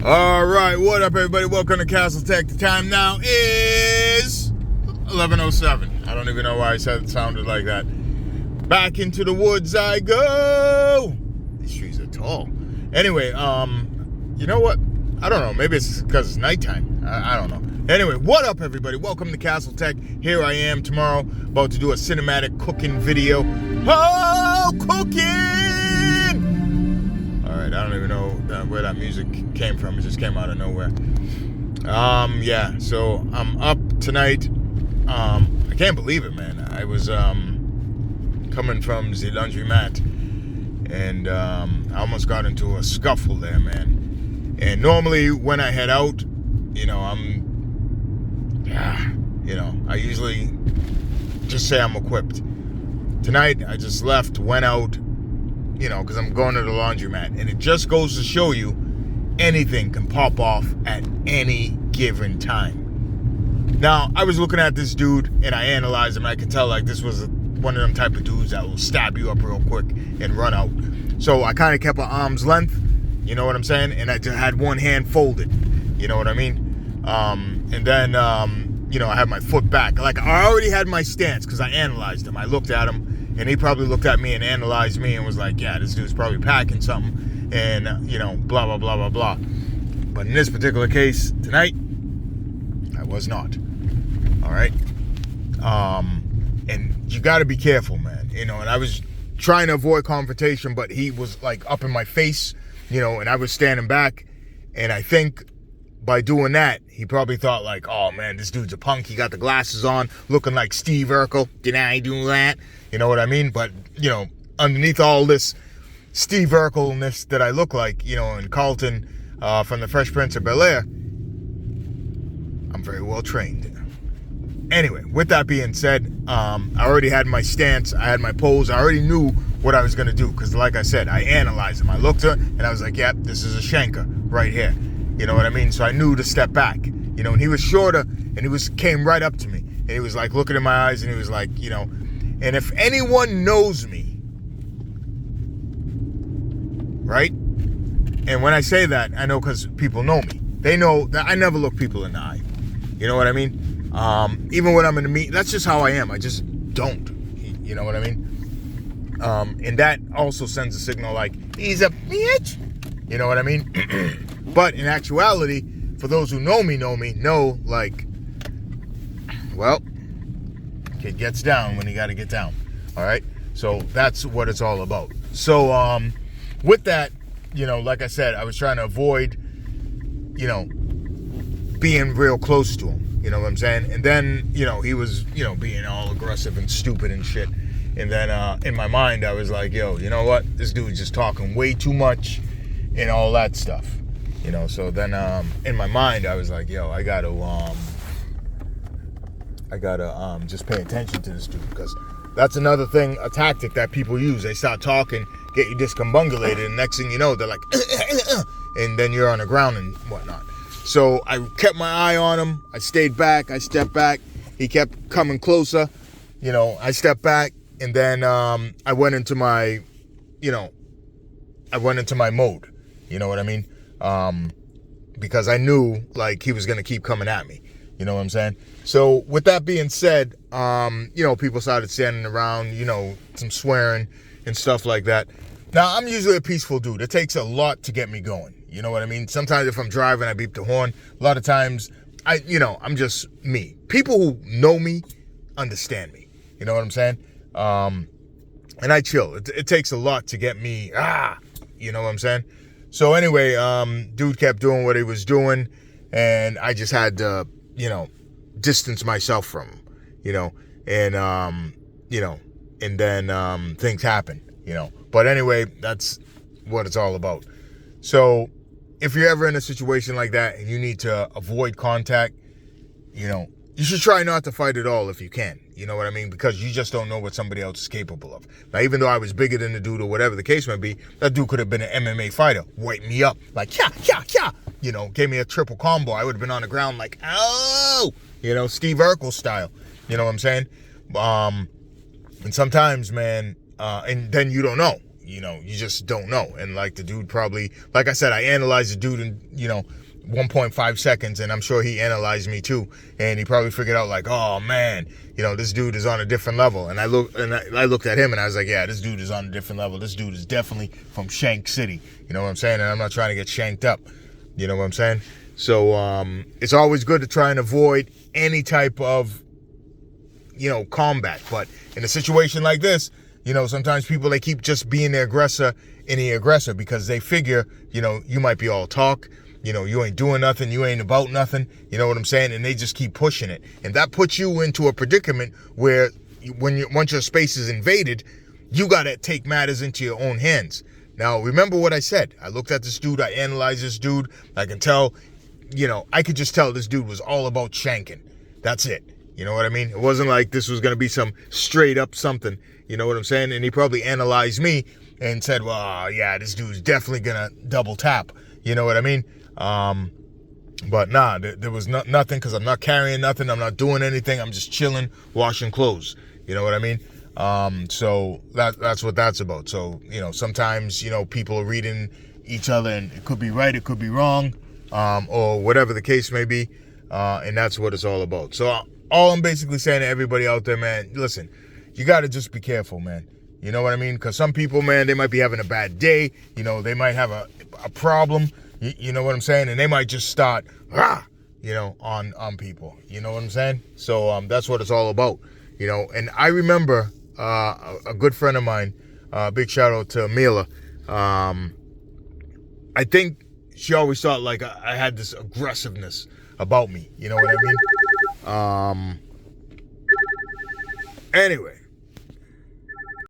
All right, what up, everybody? Welcome to Castle Tech. The time now is 11:07. I don't even know why I said it sounded like that. Back into the woods I go. These trees are tall. Anyway, you know what? I don't know. Maybe it's because it's nighttime. I don't know. Anyway, what up, everybody? Welcome to Castle Tech. Here I am tomorrow, about to do a cinematic cooking video. Oh, cooking! All right, I don't even know where that music came from. It just came out of nowhere. Yeah, so I'm up tonight. I can't believe it, man. I was coming from the laundromat, and I almost got into a scuffle there, man. And normally when I head out, I usually just say I'm equipped. Tonight, I just left, went out, because I'm going to the laundromat. And it just goes to show you, anything can pop off at any given time. Now, I was looking at this dude, and I analyzed him, and I could tell, this was one of them type of dudes that will stab you up real quick and run out. So I kind of kept an arm's length, you know what I'm saying? And I just had one hand folded, you know what I mean? And then, I had my foot back. I already had my stance because I analyzed him. I looked at him, and he probably looked at me and analyzed me and was like, yeah, this dude's probably packing something, and, blah, blah, blah, blah, blah. But in this particular case, tonight, I was not. All right? And you got to be careful, man. And I was trying to avoid confrontation, but he was, up in my face, and I was standing back, and I think by doing that, he probably thought oh man, this dude's a punk. He got the glasses on, looking like Steve Urkel. Did I do that? You know what I mean? But, underneath all this Steve Urkelness that I look like, and Carlton from the Fresh Prince of Bel-Air, I'm very well trained. Anyway, with that being said, I already had my stance. I had my pose. I already knew what I was going to do because, like I said, I analyzed him. I looked at him, and I was like, yep, this is a Schenker right here. You know what I mean? So I knew to step back, and he was shorter, and he came right up to me, and he was looking in my eyes, and he was and if anyone knows me, right? And when I say that, I know because people know me. They know that I never look people in the eye. You know what I mean? Even when I'm in a meeting, that's just how I am. I just don't. You know what I mean? And that also sends a signal he's a bitch. You know what I mean? But in actuality, for those who know me, know, well, kid gets down when he got to get down. All right? So that's what it's all about. So with that, like I said, I was trying to avoid, being real close to him. You know what I'm saying? And then, he was, being all aggressive and stupid and shit. And then in my mind, I was like, yo, you know what? This dude's just talking way too much and all that stuff. So then in my mind, I was like, yo, I gotta just pay attention to this dude, because that's another thing, a tactic that people use. They start talking, get you discombobulated, and next thing you know, they're like, and then you're on the ground and whatnot. So I kept my eye on him. I stayed back. I stepped back. He kept coming closer. I stepped back, and then I went into my mode. You know what I mean? Because I knew he was going to keep coming at me. You know what I'm saying? So with that being said, people started standing around, some swearing and stuff like that. Now, I'm usually a peaceful dude. It takes a lot to get me going. You know what I mean? Sometimes if I'm driving, I beep the horn. A lot of times, I'm just me. People who know me understand me. You know what I'm saying? And I chill. It takes a lot to get me, you know what I'm saying? So anyway, dude kept doing what he was doing, and I just had to, distance myself from him, and then things happen, But anyway, that's what it's all about. So if you're ever in a situation like that and you need to avoid contact, you should try not to fight at all if you can. You know what I mean? Because you just don't know what somebody else is capable of. Now, even though I was bigger than the dude or whatever the case may be, that dude could have been an MMA fighter. Wiped me up. Gave me a triple combo. I would have been on the ground oh! Steve Urkel style. You know what I'm saying? And sometimes, man, and then you don't know. you just don't know. And like the dude probably, like I said, I analyzed the dude in, 1.5 seconds, and I'm sure he analyzed me too. And he probably figured out like, oh man, this dude is on a different level. And I looked at him and I was like, yeah, this dude is on a different level. This dude is definitely from Shank City. You know what I'm saying? And I'm not trying to get shanked up. You know what I'm saying? So it's always good to try and avoid any type of, combat. But in a situation like this, sometimes people, they keep just being the aggressor and the aggressor because they figure, you might be all talk. You ain't doing nothing. You ain't about nothing. You know what I'm saying? And they just keep pushing it. And that puts you into a predicament where once your space is invaded, you got to take matters into your own hands. Now, remember what I said. I looked at this dude. I analyzed this dude. I can tell, I could just tell this dude was all about shanking. That's it. You know what I mean? It wasn't like this was going to be some straight up something. You know what I'm saying? And he probably analyzed me and said, well, yeah, this dude's definitely going to double tap. You know what I mean? But nah, there was nothing because I'm not carrying nothing. I'm not doing anything. I'm just chilling, washing clothes. You know what I mean? So that's what that's about. So, sometimes, people are reading each other and it could be right, it could be wrong, or whatever the case may be. And that's what it's all about. So all I'm basically saying to everybody out there, man, listen, you got to just be careful, man. You know what I mean? Because some people, man, they might be having a bad day. They might have a problem. You know what I'm saying? And they might just start, on people. You know what I'm saying? So that's what it's all about. And I remember a good friend of mine, big shout out to Mila. I think she always thought like I had this aggressiveness about me. You know what I mean? Anyway.